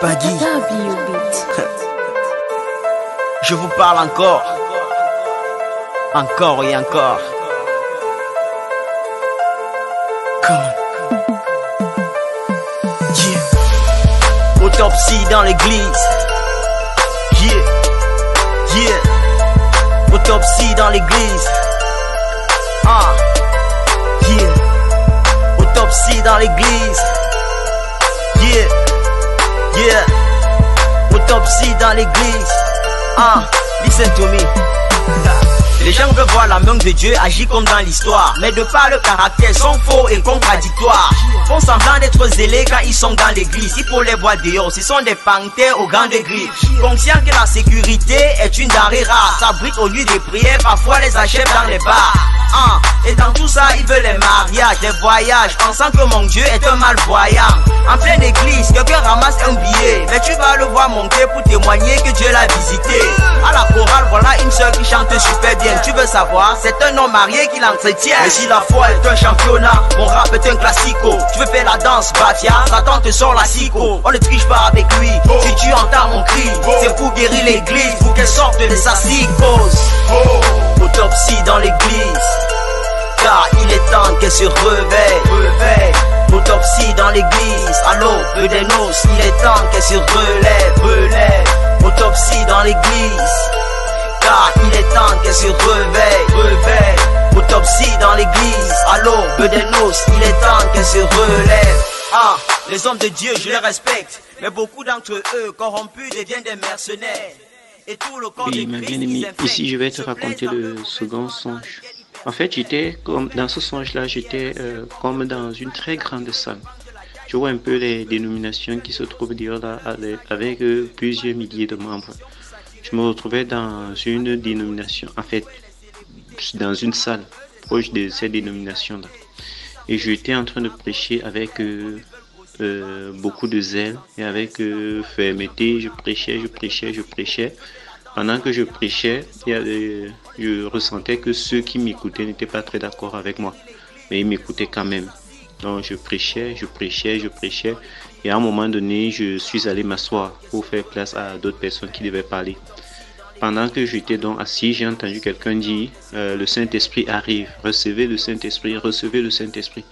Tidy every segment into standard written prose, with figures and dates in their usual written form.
Spaggy. W-Beat. Je vous parle encore. Encore et encore. Yeah. Autopsie dans l'église. Yeah. Yeah. Autopsie dans l'église. Ah. Yeah. Autopsie dans l'église. Yeah. Yeah. Autopsie dans l'église. Ah. Listen to me. Les gens veulent voir la main de Dieu agir comme dans l'histoire, mais de par le caractère sont faux et contradictoires. Font semblant d'être zélés quand ils sont dans l'église. Il faut les voir dehors, ce sont des panthères aux grandes griffes. Conscient que la sécurité est une denrée rare, s'abrite au lieu des prières, parfois les achètent dans les bars. Et dans tout ça, ils veulent les mariages, les voyages, pensant que mon Dieu est un malvoyant. En pleine église, quelqu'un ramasse un billet, mais tu vas le voir monter pour témoigner que Dieu l'a visité. À la chorale, voilà une sœur qui chante super bien. Tu veux savoir, c'est un homme marié qui l'entretient. Mais si la foi est un championnat, mon rap est un classico. Tu veux faire la danse, Bafia, Satan te sort la psycho. On ne triche pas avec lui, si tu entends mon cri, c'est pour guérir l'église, pour qu'elle sorte de sa psychose. Autopsie dans l'église, car il est temps qu'elle se réveille. Autopsie dans l'église, à l'aube des noces, il est temps qu'elle se relève. Autopsie dans l'église, car il est temps qu'elle se réveille. Autopsie dans l'église, à l'aube des noces, il est temps qu'elle se relève. Les hommes de Dieu, je les respecte, mais beaucoup d'entre eux, corrompus, deviennent des mercenaires. Et tout le corps Oui, ma bien-aimée, ici je vais te raconter le second songe. En fait, j'étais comme dans ce songe-là, j'étais comme dans une très grande salle. Je vois un peu les dénominations qui se trouvent dehors là, avec plusieurs milliers de membres. Je me retrouvais dans une dénomination, en fait, dans une salle proche de ces dénominations-là. Et j'étais en train de prêcher avec beaucoup de zèle et avec fermeté. Je prêchais. Pendant que je prêchais, je ressentais que ceux qui m'écoutaient n'étaient pas très d'accord avec moi. Mais ils m'écoutaient quand même. Donc je prêchais. Et à un moment donné, je suis allé m'asseoir pour faire place à d'autres personnes qui devaient parler. Pendant que j'étais donc assis, j'ai entendu quelqu'un dire le Saint-Esprit arrive, recevez le Saint-Esprit.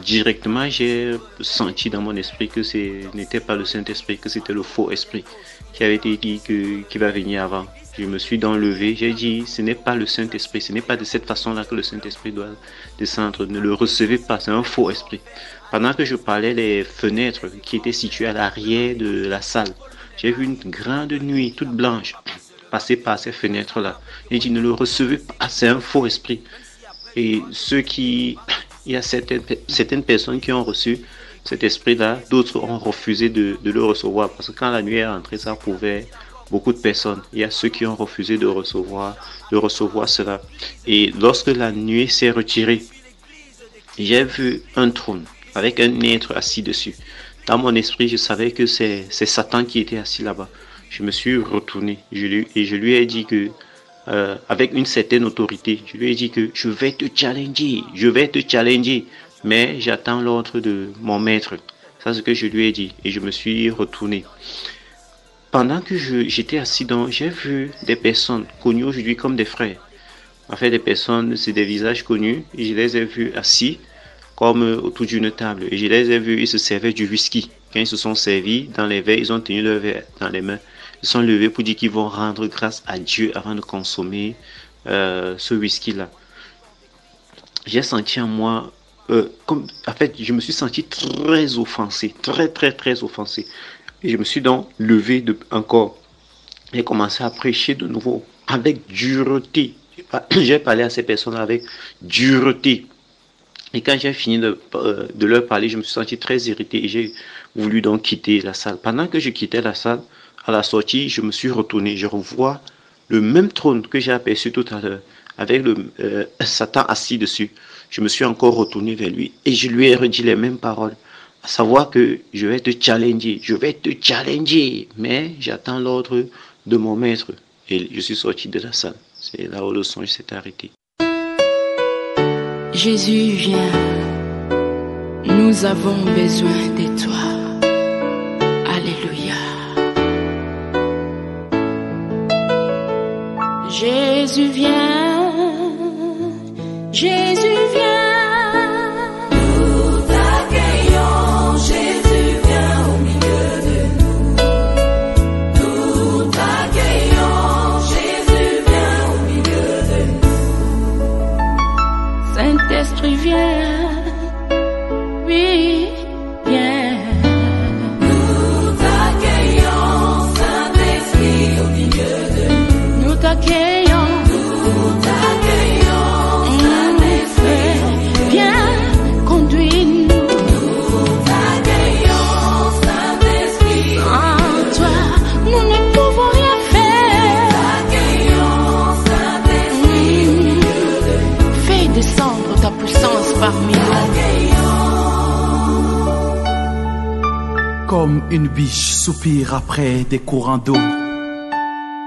Directement, j'ai senti dans mon esprit que ce n'était pas le Saint-Esprit, que c'était le faux esprit qui avait été dit qui va venir avant. Je me suis donc levé, j'ai dit, ce n'est pas le Saint-Esprit, ce n'est pas de cette façon-là que le Saint-Esprit doit descendre, ne le recevez pas, c'est un faux esprit. Pendant que je parlais, les fenêtres qui étaient situées à l'arrière de la salle, j'ai vu une grande nuit toute blanche passer par ces fenêtres-là. J'ai dit, ne le recevez pas, c'est un faux esprit. Et il y a certaines personnes qui ont reçu cet esprit-là, d'autres ont refusé de le recevoir, parce que quand la nuit est rentrée, ça couvrait beaucoup de personnes. Il y a ceux qui ont refusé de recevoir cela. Et lorsque la nuit s'est retirée, j'ai vu un trône avec un être assis dessus. Dans mon esprit, je savais que c'est Satan qui était assis là-bas. Je me suis retourné et je lui ai dit que avec une certaine autorité, je lui ai dit que je vais te challenger, mais j'attends l'ordre de mon maître. C'est ce que je lui ai dit et je me suis retourné. Pendant que j'étais assis, j'ai vu des personnes connues aujourd'hui comme des frères. En fait, des personnes, c'est des visages connus et je les ai vus assis comme autour d'une table. Et je les ai vus, ils se servaient du whisky. Quand ils se sont servis dans les verres, ils ont tenu leur verre dans les mains. Ils sont levés pour dire qu'ils vont rendre grâce à Dieu avant de consommer ce whisky-là. J'ai senti en moi, en fait, je me suis senti très offensé, très offensé. Et je me suis donc levé encore. J'ai commencé à prêcher de nouveau avec dureté. J'ai parlé à ces personnes avec dureté. Et quand j'ai fini de leur parler, je me suis senti très irrité et j'ai voulu donc quitter la salle. Pendant que je quittais la salle, à la sortie, je me suis retourné. Je revois le même trône que j'ai aperçu tout à l'heure, avec le Satan assis dessus. Je me suis encore retourné vers lui et je lui ai redit les mêmes paroles. À savoir que je vais te challenger, mais j'attends l'ordre de mon maître. Et je suis sorti de la salle. C'est là où le songe s'est arrêté. Jésus, viens, nous avons besoin de toi. Alléluia. Jésus vient, Jésus vient. Nous t'accueillons, Jésus vient au milieu de nous. Nous t'accueillons, Jésus vient au milieu de nous. Saint-Esprit vient, oui, viens. Nous t'accueillons, Saint-Esprit au milieu de nous. Nous t'accueillons, Saint-Esprit, viens, conduis-nous. nous t'accueillons, Saint-Esprit, En toi, nous ne pouvons rien faire. t'accueillons, Saint-Esprit, Fais descendre ta puissance parmi nous. Comme une biche soupire après des courants d'eau,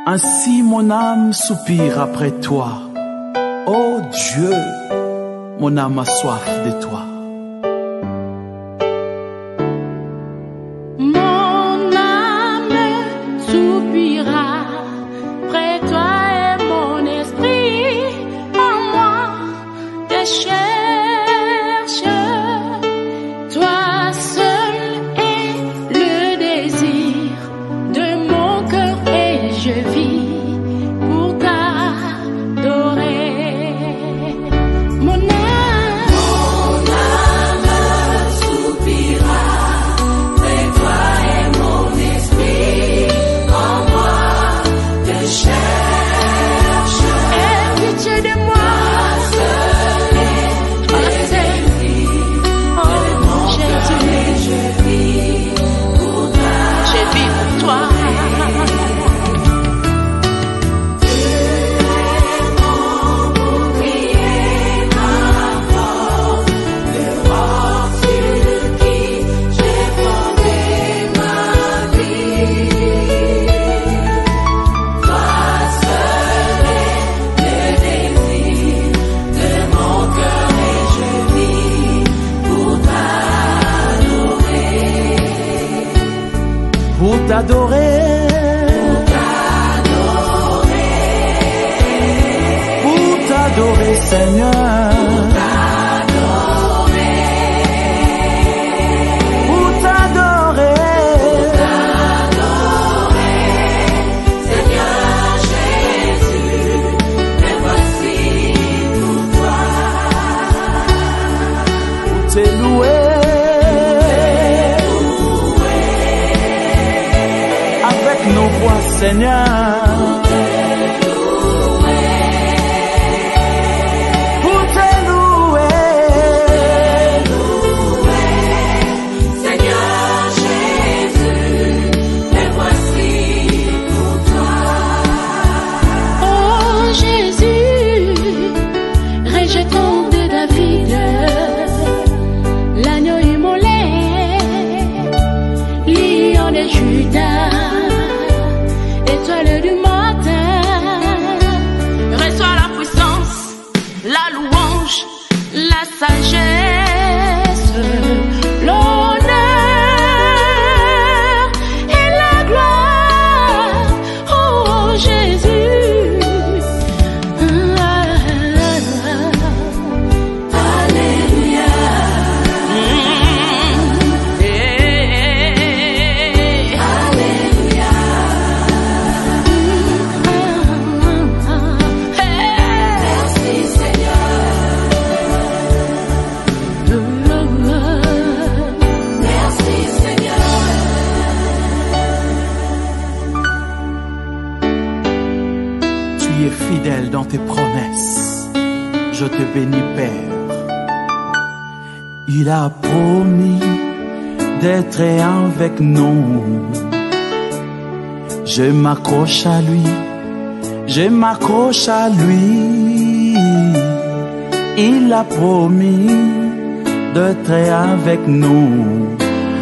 ainsi mon âme soupire après toi. Ô Dieu, mon âme a soif de toi. Mon âme soupira près toi et mon esprit en moi te cherche. Toi seul est le désir de mon cœur et je vis pour t'adorer. Mon âme soupira, près toi et mon esprit en moi te cherche. aie pitié de moi. Toi seul, oh Jésus, Je vis pour toi. je vis pour toi. Pour t'adorer, pour t'adorer, Seigneur, pour t'adorer, Seigneur Jésus, me voici pour toi. pour te louer, avec nos voix, Seigneur, pour te louer, Seigneur Jésus, me voici pour toi. Oh Jésus, rejetant de David, l'agneau immolé, lion de Judas, étoile du matin, reçois la puissance, la louange, la sagesse, l'honneur et la gloire. Oh Jésus, Alléluia. Merci Seigneur. Merci Seigneur. tu es fidèle dans tes promesses. Je te bénis, Père. Il a promis d'être avec nous. Je m'accroche à lui, je m'accroche à lui. Il a promis d'être avec nous.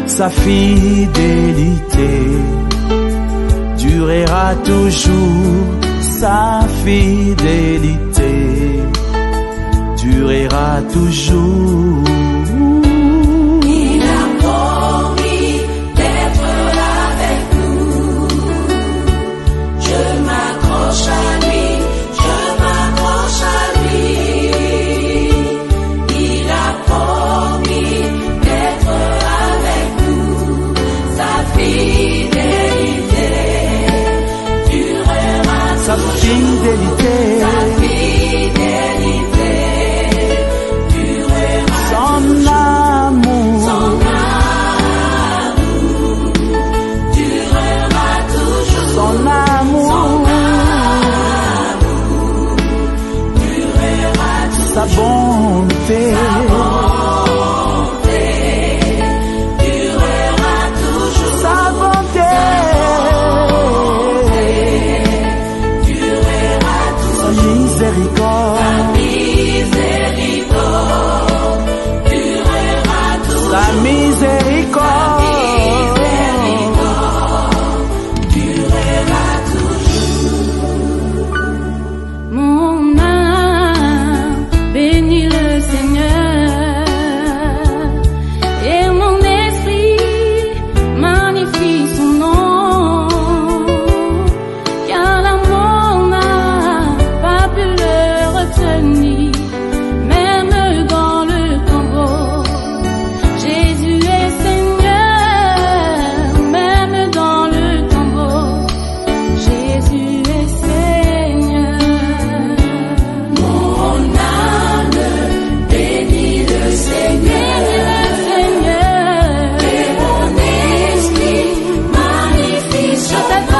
Sa fidélité durera toujours. Sa fidélité durera toujours. Il a promis d'être sa bonté. durera toujours. Sa bonté. Durera toujours. Sa miséricorde. Miséricorde durera toujours. Sa miséricorde. Durera toujours. Mon âme bénit le Seigneur et mon esprit magnifie son nom, car l'amour n'a pas pu le retenir, même dans le tombeau. Jésus est Seigneur, même dans le tombeau. Jésus est Seigneur. Mon âme bénit le Seigneur. Et mon esprit magnifie son nom.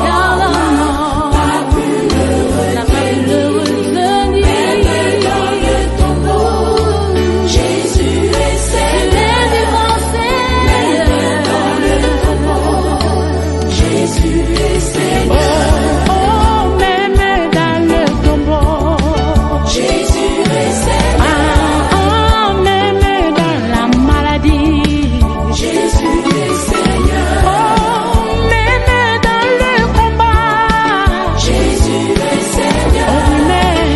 Car l'amour n'a pas pu le retenir. Dans le tombeau, Jésus est Seigneur. Dans le tombeau, Jésus est Seigneur. Oh, même dans le tombeau. Jésus est Seigneur. Oh, même dans la maladie. Jésus est Seigneur. Oh, même dans le combat. Jésus est Seigneur. Oh, même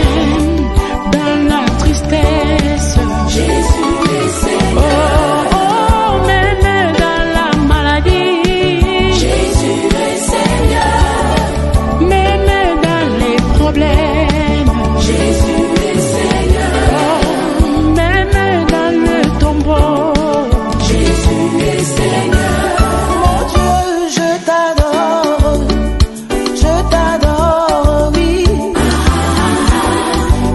dans la tristesse. Jésus est Seigneur. Oh, même dans la maladie. Jésus est Seigneur. Même dans les problèmes. Jésus est Seigneur. Oh, même dans le tombeau. Jésus est Seigneur. Mon Dieu, je t'adore, oui.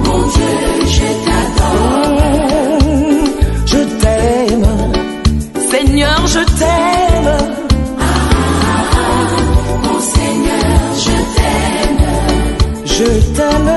Mon Dieu, je t'adore. Je t'aime, Seigneur, je t'aime. Mon Seigneur, je t'aime. Je t'aime,